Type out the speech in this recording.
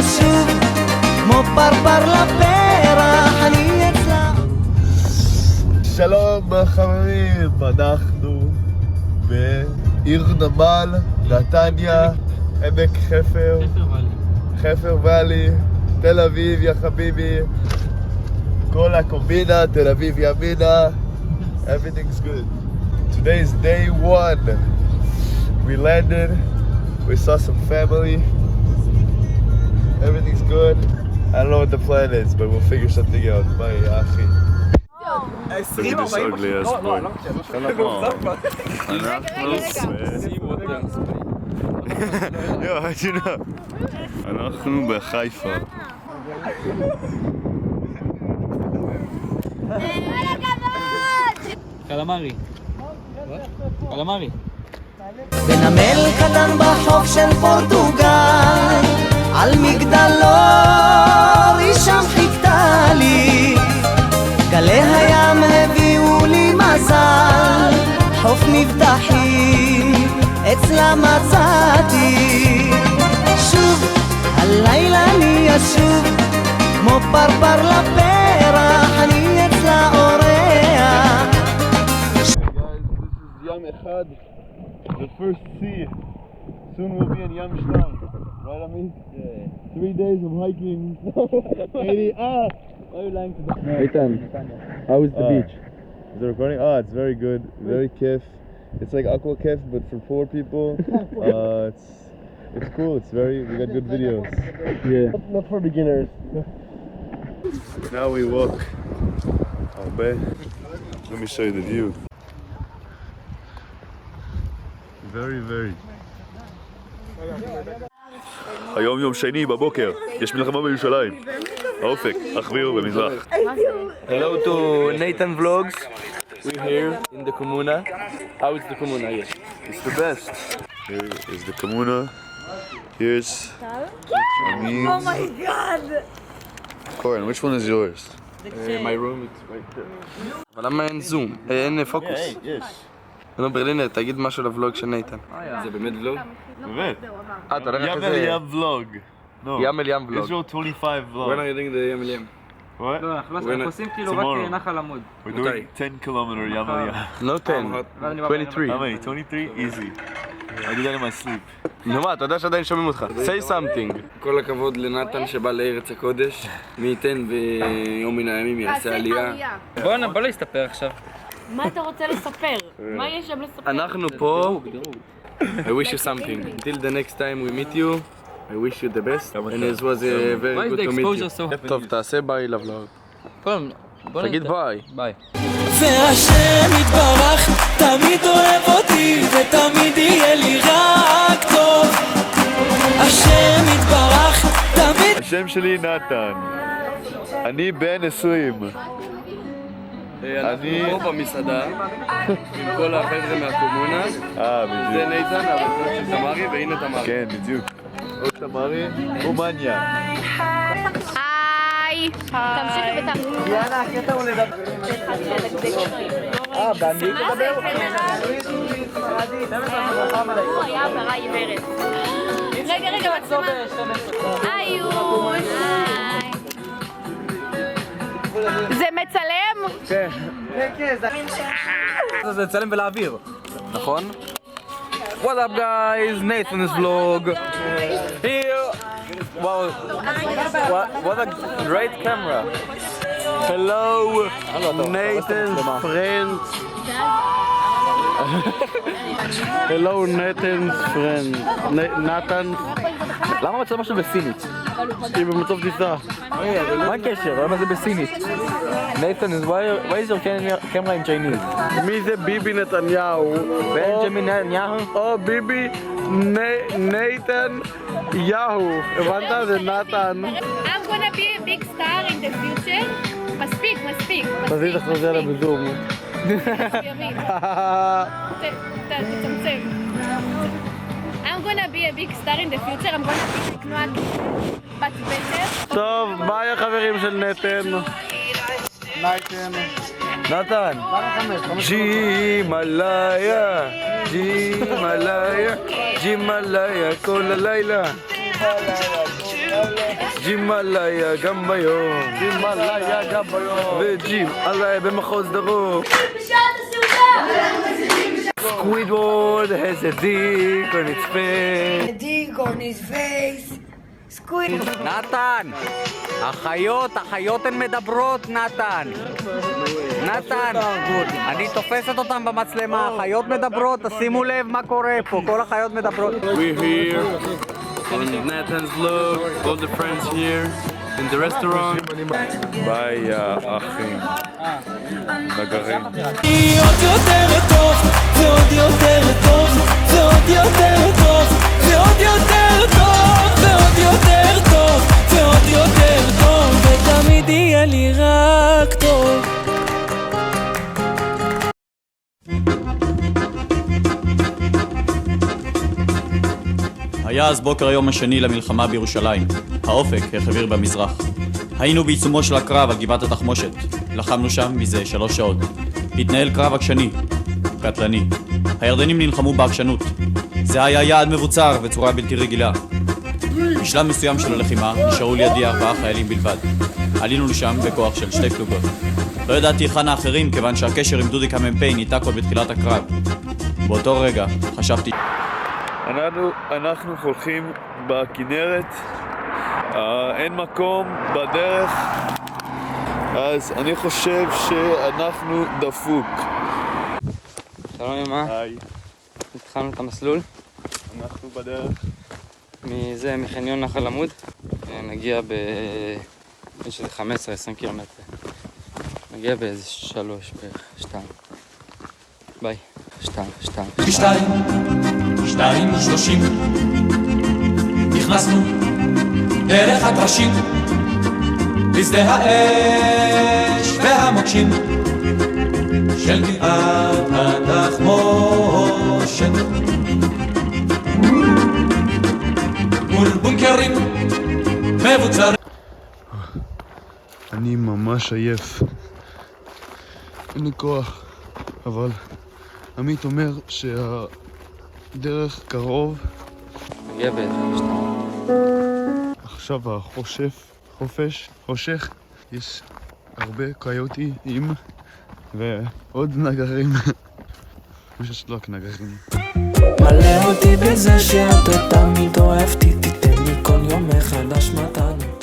אשוב כמו פרפר לפרח, אני אצלה. שלום חברים, אנחנו בעיר נמל, נתניה, עמק חפר, חפר ואלי, תל אביב יא חביבי, כל הקומבינה, תל אביב ימינה, everything's good. Today is day one. We landed, we saw some family, everything's good. I don't know what the plan is, but we'll figure something out. Bye, אחי. Look at this ugly ass boy. אנחנו בחיפה. קלמרי. קלמרי. בנמל קטן בחוף של פורטוגל, על מגדלור היא שם חיכתה לי, גלי הים הביאו לי מזל, חוף מבטחים אצלה מצאתי. שוב הלילה אני אשוב כמו פרפר לפרח, אני אצלה אורח. Yam Echad, the first sea. Soon we'll be in Yam Shtan. Right, Ami? Yeah. 3 days of hiking. 80. Eitan, how is the beach? Is it recording? It's very good. Very kef. It's like aqua kef, but for poor people. It's cool. We got good videos. Yeah. Not for beginners. Now we walk. Let me show you the view. Very. היום יום שני בבוקר, יש מלחמה בירושלים. האופק, החביר במזרח. Hello to Nathan Vlogs. We're here in the Comuna. How is the Comuna here? It's the best. Here is the Comuna. Here's Amin. Oh my god! Corin, which one is yours? My room is right there. אבל למה אין זום? אין פוקוס. יש. נו ברלינר, תגיד משהו לבלוג של נייתן. זה באמת ולוג? באמת. אתה הולך ים כזה... אל ים ולוג. ים אל ים ולוג. יש לו 25 ולוג. When are you doing the ים אל ים? What? לא, אנחנו עושים כאילו רק נחל עמוד. We're doing 10 kilometer ים אל ים. No 10, 23. How many? 23? Easy. I do that in my sleep. נו מה, אתה יודע שעדיין שומעים אותך. Say something. כל הכבוד לנתן שבא לארץ הקודש. מי ייתן ויום מן הימים יעשה עלייה. בוא לא נסתפר עכשיו. מה אתה רוצה לספר? מה יש שם לספר? אנחנו פה. I wish you something. Until the next time we meet you. I wish you the best. And it was very good to meet you. טוב, תעשה ביי לבלוג. תגיד ביי. ביי. והשם יתברך תמיד אוהב אותי ותמיד יהיה לי רק טוב. השם יתברך תמיד. השם שלי נתן. אני בן 20. אנחנו פה במסעדה עם כל החבר'ה מהקומונה. בדיוק. זה נייתן, הבן של תמרי, והנה תמרי. כן, בדיוק. עוד תמרי, רומניה. היי! תמשיכי ותמשיכי. יאללה, הקטע הוא לדבר. באנגלית לדבר? הוא היה עברה עיוורת. רגע, מצלמה. היוש! זה מצלם? כן. זה לצלם ולהעביר. נכון? What up guys, Nathan's vlog. Here. Wow. What a great camera. Hello, Nathan's friends. Hello, Nathan's friend. Nathan. למה מצלמה שלו בסינית? היא במצב טיסה. מה הקשר? למה זה בסינית? Nathan, why is your camera in Chinese? מי זה ביבי נתניהו? בנג'מין נתניהו? או ביבי נייתן יהו. הבנת? זה נתן. I'm gonna be a big star in the future. מספיק. תזיז לך זה עליו בזום. תצמצם. I'm gonna be a big star in the future. I'm gonna be תנועת בת בטר. טוב, ביי החברים של נתן. נתן. ג'ימליה, כל הלילה. ג'ימאליה גם ביום, ג'ימאליה גם ביום. וג'ימאליה במחוז דרום. Squidward has a dick on its face. dick on his face. Squid. נתן! החיות הן מדברות, נתן! נתן! אני תופסת אותם במצלמה, החיות מדברות, תשימו לב מה קורה פה, כל החיות מדברות. We're here on Nathan's vlog, all the friends here in the restaurant. ביי אחים. נגרים. עוד יותר טוב, ועוד יותר טוב, ועוד יותר טוב, ועוד יותר טוב, ועוד יותר טוב, ועוד יותר טוב, ותמיד יהיה לי רק טוב. היה אז בוקר היום השני למלחמה בירושלים. האופק החביר במזרח. היינו בעיצומו של הקרב על גבעת התחמושת. לחמנו שם מזה 3 שעות. התנהל קרב עקשני, קטלני. הירדנים נלחמו בעקשנות. זה היה יעד מבוצר וצורה בלתי רגילה. בשלב מסוים של הלחימה נשארו לידי 4 חיילים בלבד. עלינו לשם בכוח של 2 פלוגות. לא ידעתי היכן האחרים כיוון שהקשר עם דודיק המ"פ ניתק עוד בתחילת הקרב. באותו רגע חשבתי אנחנו הולכים בכנרת, אין מקום בדרך, אז אני חושב שאנחנו דפוק. שלום אמא, היי, התחלנו את המסלול. אנחנו בדרך. מחניון נחל עמוד. נגיע יש איזה 15-20 קילומטר. נגיע באיזה 3 בערך, 2. ביי, 2. 2:30 נכנסנו דרך הקרשים לשדה האש והמוקשים של גבעת התחמושת מול בונקרים מבוצרים. אני ממש עייף, אין לי כוח, אבל עמית אומר שהדרך קרוב. נגיע באיזה 2. עכשיו חושך, יש הרבה קויוטים ועוד נגרים. יש רק נגרים. מלא אותי בזה שאתה תמיד אוהבתי, תיתן לי כל יום מחדש מתנה.